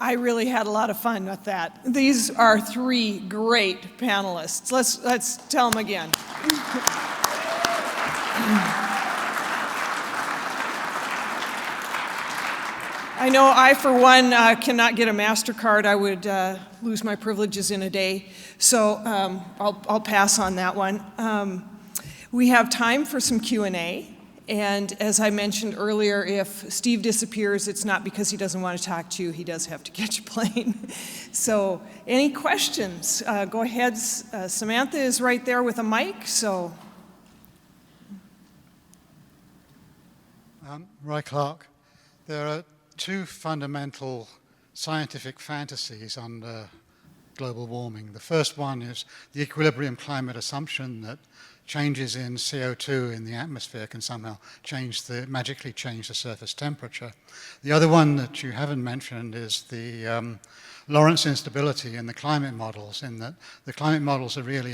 I really had a lot of fun with that. These are three great panelists. Let's tell them again. I know I, for one, cannot get a MasterCard. I would lose my privileges in a day. So I'll pass on that one. We have time for some Q&A. And as I mentioned earlier, if Steve disappears, it's not because he doesn't want to talk to you. He does have to catch a plane. So any questions? Go ahead. Samantha is right there with a mic. So. Roy Clark, there are two fundamental scientific fantasies on global warming. The first one is the equilibrium climate assumption that changes in CO2 in the atmosphere can somehow magically change the surface temperature. The other one that you haven't mentioned is the Lorentz instability in the climate models, in that the climate models are really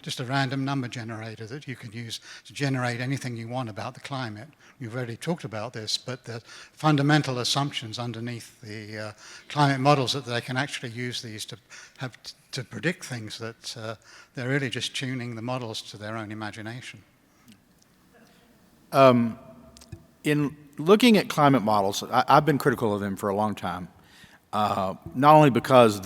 just a random number generator that you can use to generate anything you want about the climate. You've already talked about this, but the fundamental assumptions underneath the climate models that they can actually use these to predict things that they're really just tuning the models to their own imagination. In looking at climate models, I've been critical of them for a long time. Not only because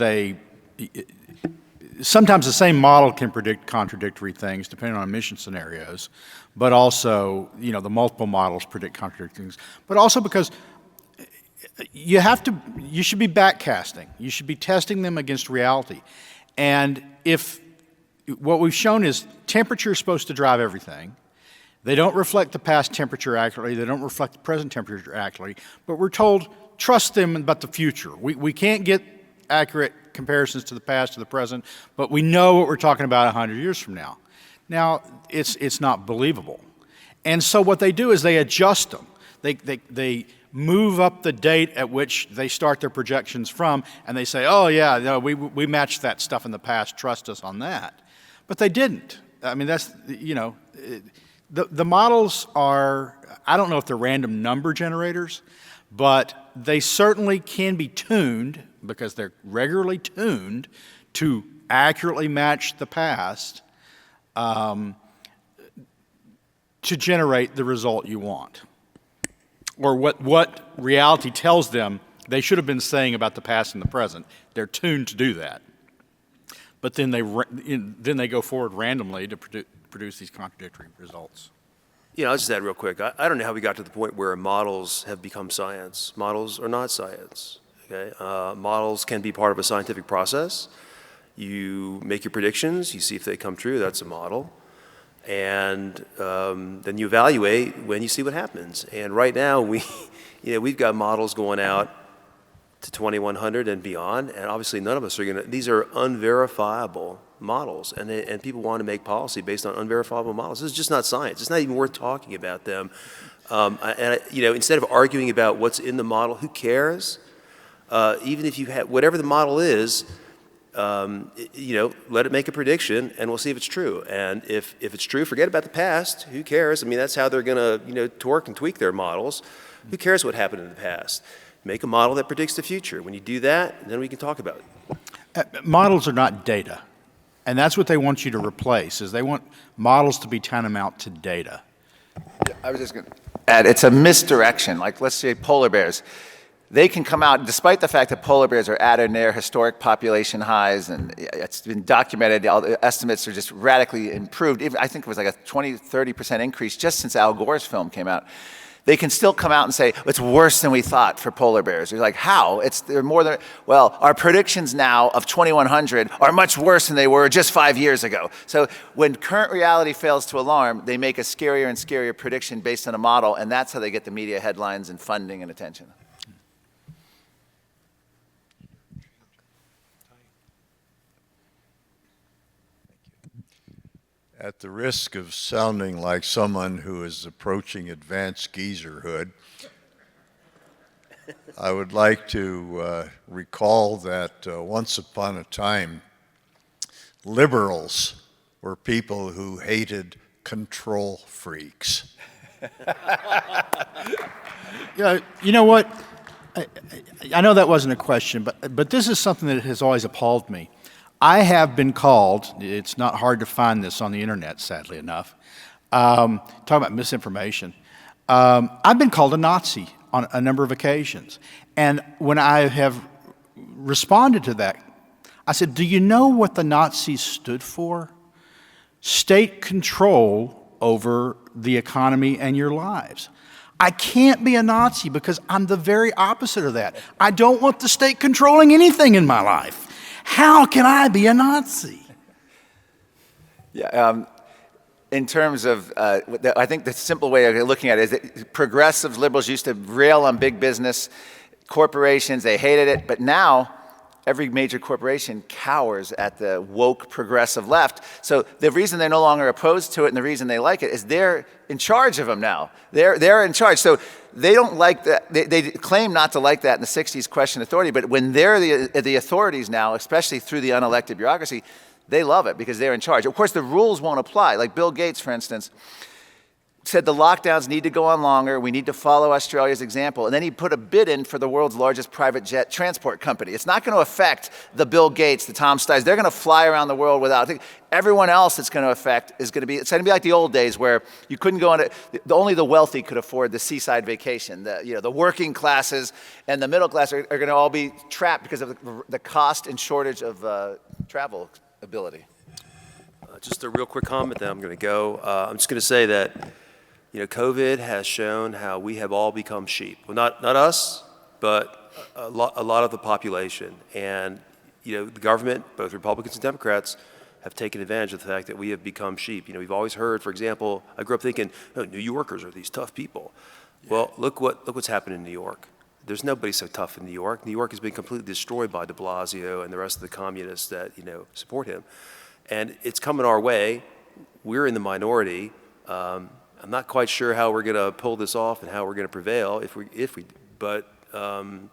sometimes the same model can predict contradictory things depending on emission scenarios, but also, the multiple models predict contradictory things, but also because you should be backcasting. You should be testing them against reality. And if what we've shown is temperature is supposed to drive everything, they don't reflect the past temperature accurately, they don't reflect the present temperature accurately, but we're told trust them about the future. We can't get accurate comparisons to the past to the present, but we know what we're talking about 100 years from now. Now, it's not believable. And so what they do is they adjust them. They move up the date at which they start their projections from, and they say, oh yeah, no, we matched that stuff in the past, trust us on that. But they didn't. I mean, that's, the models are, I don't know if they're random number generators, but they certainly can be tuned, because they're regularly tuned, to accurately match the past to generate the result you want. Or what reality tells them they should have been saying about the past and the present. They're tuned to do that. But then they go forward randomly to produce these contradictory results. I'll just add real quick. I don't know how we got to the point where models have become science. Models are not science. Okay? Models can be part of a scientific process. You make your predictions, you see if they come true, that's a model. And then you evaluate when you see what happens. And right now, we've got models going out to 2100 and beyond, and obviously none of us are these are unverifiable models, and people want to make policy based on unverifiable models. This is just not science. It's not even worth talking about them. Instead of arguing about what's in the model, who cares? Even if you have whatever the model is, let it make a prediction, and we'll see if it's true. And if it's true, forget about the past. Who cares? I mean, that's how they're going to torque and tweak their models. Who cares what happened in the past? Make a model that predicts the future. When you do that, then we can talk about it. Models are not data. And that's what they want you to replace, is they want models to be tantamount to data. I was just going to add, it's a misdirection. Like, let's say polar bears. They can come out, despite the fact that polar bears are at or near historic population highs, and it's been documented, all the estimates are just radically improved. I think it was like a 20-30% increase just since Al Gore's film came out. They can still come out and say, it's worse than we thought for polar bears. You're like, how? They're more than, well, our predictions now of 2100 are much worse than they were just 5 years ago. So when current reality fails to alarm, they make a scarier and scarier prediction based on a model, and that's how they get the media headlines and funding and attention. At the risk of sounding like someone who is approaching advanced geezerhood, I would like to recall that once upon a time, liberals were people who hated control freaks. Yeah, you know what? I know that wasn't a question, but this is something that has always appalled me. I have been called, it's not hard to find this on the internet, sadly enough, talking about misinformation. I've been called a Nazi on a number of occasions. And when I have responded to that, I said, do you know what the Nazis stood for? State control over the economy and your lives. I can't be a Nazi because I'm the very opposite of that. I don't want the state controlling anything in my life. How can I be a Nazi? Yeah, in terms of, I think the simple way of looking at it is that progressives, liberals used to rail on big business, corporations, they hated it, but now every major corporation cowers at the woke progressive left. So the reason they're no longer opposed to it and the reason they like it is they're in charge of them now. They're in charge. So they don't like that. They claim not to like that in the 60s, question authority, but when they're the authorities now, especially through the unelected bureaucracy, they love it because they're in charge. Of course, the rules won't apply. Like Bill Gates, for instance, said the lockdowns need to go on longer. We need to follow Australia's example. And then he put a bid in for the world's largest private jet transport company. It's not going to affect the Bill Gates, the Tom Steins. They're going to fly around the world without. Everyone else it's going to affect is going to be. It's going to be like the old days where you couldn't go on it. Only the wealthy could afford the seaside vacation. The working classes and the middle class are going to all be trapped because of the cost and shortage of travel ability. Just a real quick comment, then I'm going to go. I'm just going to say that, COVID has shown how we have all become sheep. Well, not us, but a lot of the population. And, the government, both Republicans and Democrats, have taken advantage of the fact that we have become sheep. We've always heard, for example, I grew up thinking, New Yorkers are these tough people. Yeah. Well, look what's happened in New York. There's nobody so tough in New York. New York has been completely destroyed by de Blasio and the rest of the communists that, support him. And it's coming our way. We're in the minority. I'm not quite sure how we're going to pull this off and how we're going to prevail but COVID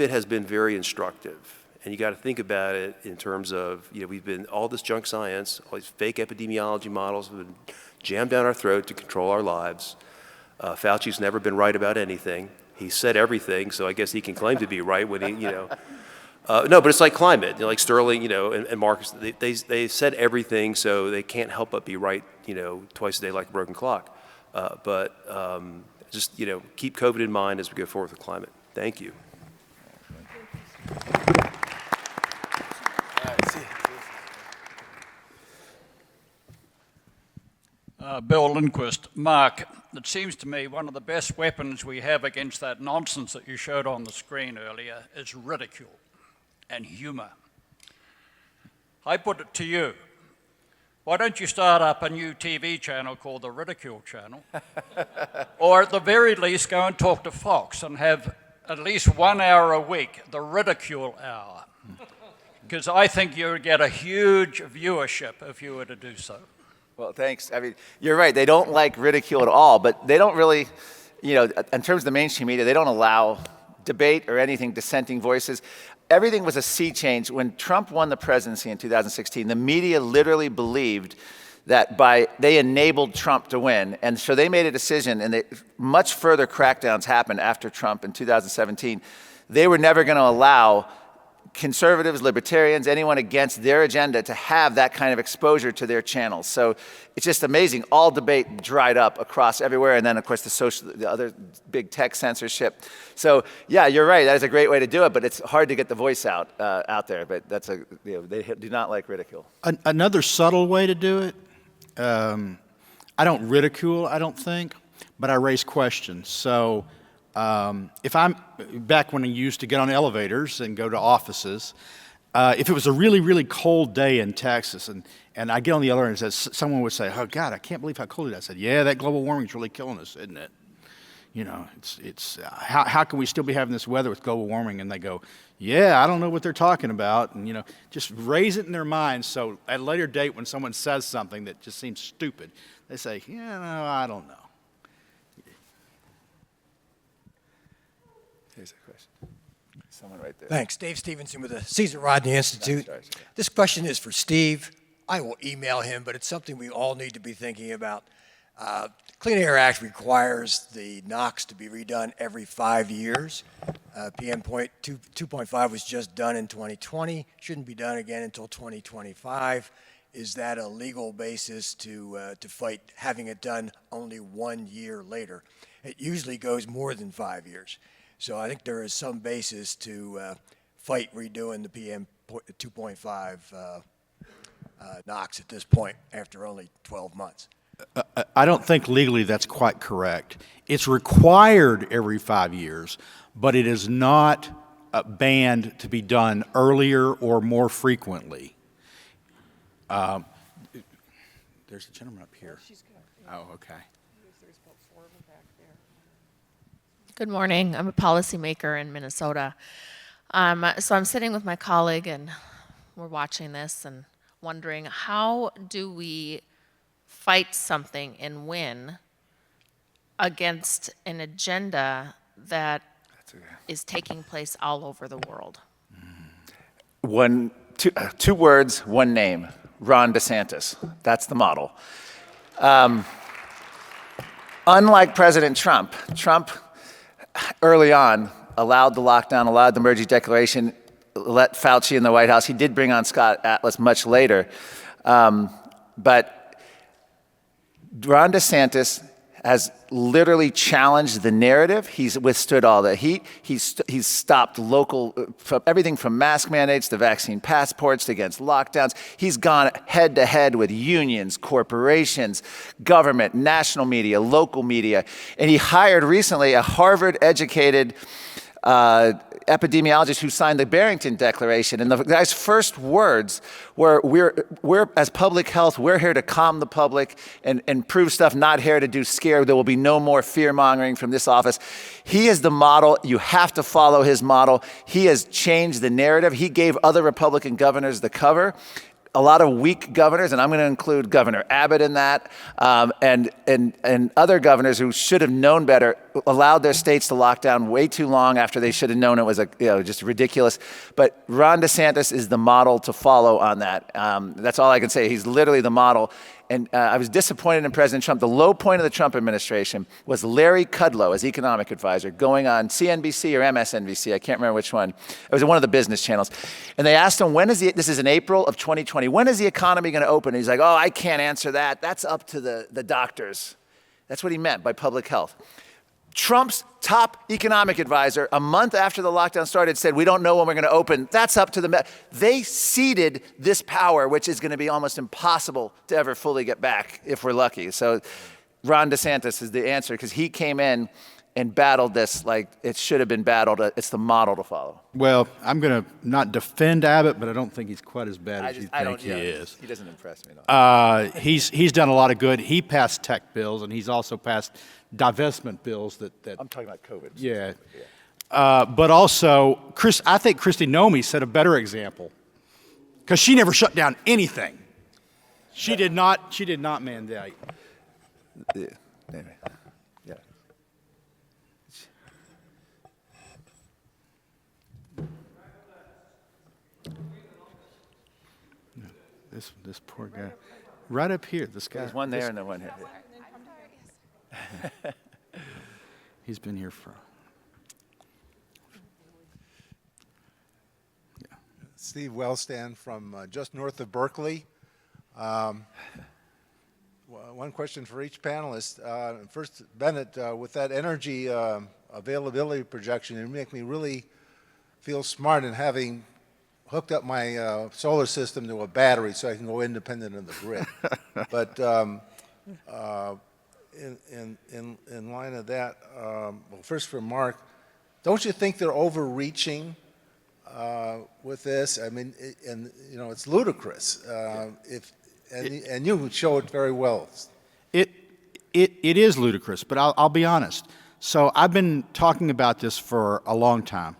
has been very instructive. And you got to think about it in terms of, we've been, all this junk science, all these fake epidemiology models have been jammed down our throat to control our lives. Fauci's never been right about anything. He said everything, so I guess he can claim to be right when he, no, but it's like climate, like Sterling, and Marc, they said everything, so they can't help but be right, twice a day like a broken clock. Just, keep COVID in mind as we go forward with climate. Thank you. Bill Lindquist. Marc, it seems to me one of the best weapons we have against that nonsense that you showed on the screen earlier is ridicule and humor. I put it to you, why don't you start up a new TV channel called the Ridicule Channel? Or at the very least go and talk to Fox and have at least 1 hour a week, the Ridicule Hour. Because I think you would get a huge viewership if you were to do so. Well, thanks. I mean, you're right. They don't like ridicule at all, but they don't really, in terms of the mainstream media, they don't allow debate or anything, dissenting voices. Everything was a sea change. When Trump won the presidency in 2016, the media literally believed that they enabled Trump to win. And so they made a decision, and much further crackdowns happened after Trump in 2017. They were never going to allow conservatives, libertarians, anyone against their agenda to have that kind of exposure to their channels. So it's just amazing. All debate dried up across everywhere. And then, of course, the other big tech censorship. So, yeah, you're right. That is a great way to do it, but it's hard to get the voice out there. But they do not like ridicule. Another subtle way to do it, I don't ridicule, I don't think, but I raise questions. So if I'm back when I used to get on elevators and go to offices, if it was a really, really cold day in Texas and I get on the elevator and someone would say, "Oh God, I can't believe how cold it is." I said, "Yeah, that global warming is really killing us, isn't it? How can we still be having this weather with global warming?" And they go, "Yeah, I don't know what they're talking about." And just raise it in their minds. So at a later date, when someone says something that just seems stupid, they say, "Yeah, no, I don't know." Here's a question. Someone right there. Thanks. Dave Stevenson with the Cesar Rodney Institute. Sorry. This question is for Steve. I will email him, but it's something we all need to be thinking about. Clean Air Act requires the NOx to be redone every 5 years. PM 2.5 was just done in 2020, shouldn't be done again until 2025. Is that a legal basis to fight having it done only 1 year later? It usually goes more than 5 years. So I think there is some basis to fight redoing the PM 2.5 NOx at this point after only 12 months. I don't think legally that's quite correct. It's required every 5 years, but it is not banned to be done earlier or more frequently. There's a gentleman up here. Oh, okay. Good morning. I'm a policymaker in Minnesota. So I'm sitting with my colleague and we're watching this and wondering, how do we fight something and win against an agenda that is taking place all over the world? Two words, one name, Ron DeSantis. That's the model. Unlike President Trump, early on allowed the lockdown, allowed the emergency declaration, let Fauci in the White House. He did bring on Scott Atlas much later. But Ron DeSantis has literally challenged the narrative. He's withstood all the heat. He's stopped everything from mask mandates to vaccine passports to against lockdowns. He's gone head to head with unions, corporations, government, national media, local media. And he hired recently a Harvard-educated epidemiologist who signed the Barrington Declaration. And the guy's first words were, we're as public health, we're here to calm the public and prove stuff, not here to do scare. There will be no more fear-mongering from this office. He is the model. You have to follow his model. He has changed the narrative. He gave other Republican governors the cover. A lot of weak governors, and I'm going to include Governor Abbott in that, and other governors who should have known better, allowed their states to lock down way too long after they should have known it was just ridiculous. But Ron DeSantis is the model to follow on that. That's all I can say. He's literally the model. And I was disappointed in President Trump. The low point of the Trump administration was Larry Kudlow as economic advisor going on CNBC or MSNBC, I can't remember which one. It was one of the business channels. And they asked him, this is in April of 2020, when is the economy going to open? And he's like, oh, I can't answer that. That's up to the doctors. That's what he meant by public health. Trump's top economic advisor, a month after the lockdown started, said, we don't know when we're going to open. That's up to the They ceded this power, which is going to be almost impossible to ever fully get back if we're lucky. So Ron DeSantis is the answer, because he came in and battled this like it should have been battled. It's the model to follow. Well, I'm going to not defend Abbott, but I don't think he's quite as bad as you think he is. He doesn't impress me at all. He's done a lot of good. He passed tech bills, and he's also passed divestment bills that I'm talking about COVID. Yeah. But also, I think Kristi Noem set a better example, because she never shut down anything. She did not mandate. Yeah. Anyway. Yeah. This poor guy. Right up here, this guy. There's one there and then one here. He's been here for... Yeah. Steve Wellstan from just north of Berkeley. One question for each panelist. First, Bennett, with that energy availability projection, it make me really feel smart in having hooked up my solar system to a battery so I can go independent of the grid. But in line of that, well, first for Marc, don't you think they're overreaching with this? I mean, it's ludicrous. And you would show it very well. It is ludicrous, but I'll be honest. So I've been talking about this for a long time.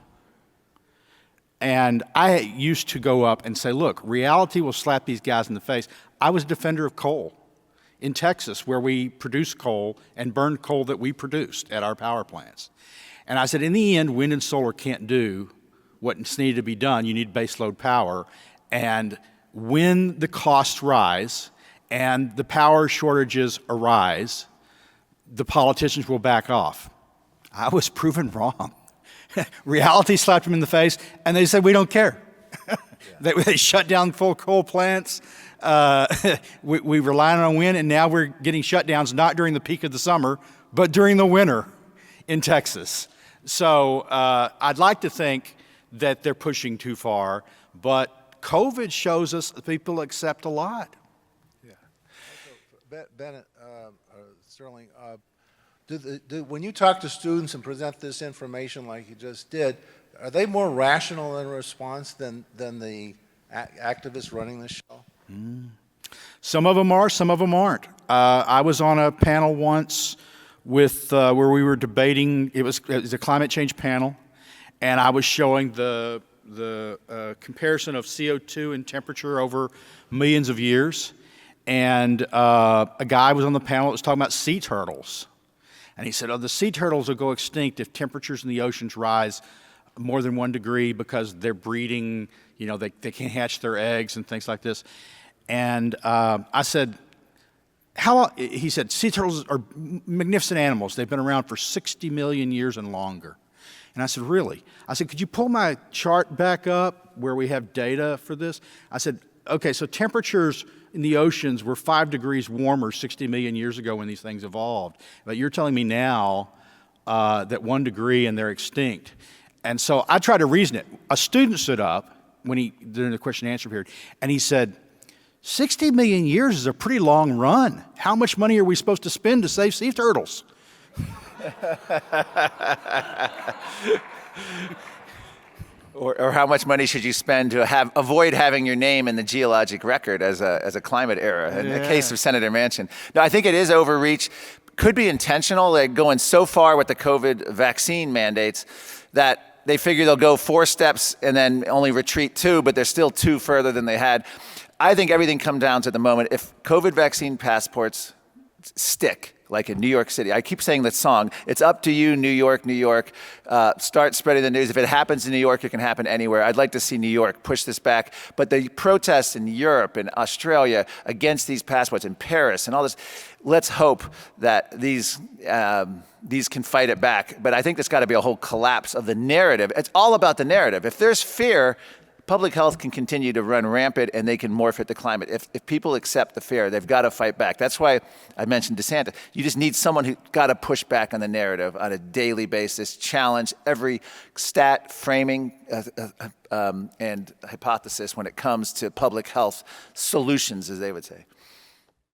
And I used to go up and say, look, reality will slap these guys in the face. I was a defender of coal in Texas, where we produce coal and burn coal that we produced at our power plants. And I said, in the end, wind and solar can't do what's needed to be done. You need baseload power. And when the costs rise and the power shortages arise, the politicians will back off. I was proven wrong. Reality slapped them in the face, and they said, we don't care. They shut down full coal plants. We relied on wind, and now we're getting shutdowns not during the peak of the summer, but during the winter in Texas. So I'd like to think that they're pushing too far, but COVID shows us that people accept a lot. Yeah. Bennett, Sterling, when you talk to students and present this information like you just did, are they more rational in response than the activists running the show? Some of them are, some of them aren't. I was on a panel once with where we were debating. It was a climate change panel, and I was showing the comparison of CO2 and temperature over millions of years. And a guy was on the panel that was talking about sea turtles. And he said, oh, the sea turtles will go extinct if temperatures in the oceans rise more than 1 degree because they're breeding, you know, they can't hatch their eggs and things like this. And I said, he said, sea turtles are magnificent animals. They've been around for 60 million years and longer. And I said, really? I said, could you pull my chart back up where we have data for this? I said, okay, so temperatures in the oceans were 5 degrees warmer 60 million years ago when these things evolved. But you're telling me now that 1 degree and they're extinct. And so I tried to reason it. A student stood up during the question and answer period, and he said, 60 million years is a pretty long run. How much money are we supposed to spend to save sea turtles? Or how much money should you spend to avoid having your name in the geologic record as a climate error, in the case of Senator Manchin. No, I think it is overreach. Could be intentional. They're going so far with the COVID vaccine mandates that they figure they'll go 4 steps and then only retreat 2, but they're still 2 further than they had. I think everything comes down to the moment. If COVID vaccine passports stick, like in New York City. I keep saying that song. It's up to you, New York, New York. Start spreading the news. If it happens in New York, it can happen anywhere. I'd like to see New York push this back. But the protests in Europe and Australia against these passports in Paris and all this, let's hope that these can fight it back. But I think there's got to be a whole collapse of the narrative. It's all about the narrative. If there's fear, public health can continue to run rampant and they can morph it to climate. If people accept the fear, they've got to fight back. That's why I mentioned Desantis. You just need someone who's got to push back on the narrative on a daily basis, challenge every stat, framing, and hypothesis when it comes to public health solutions, as they would say.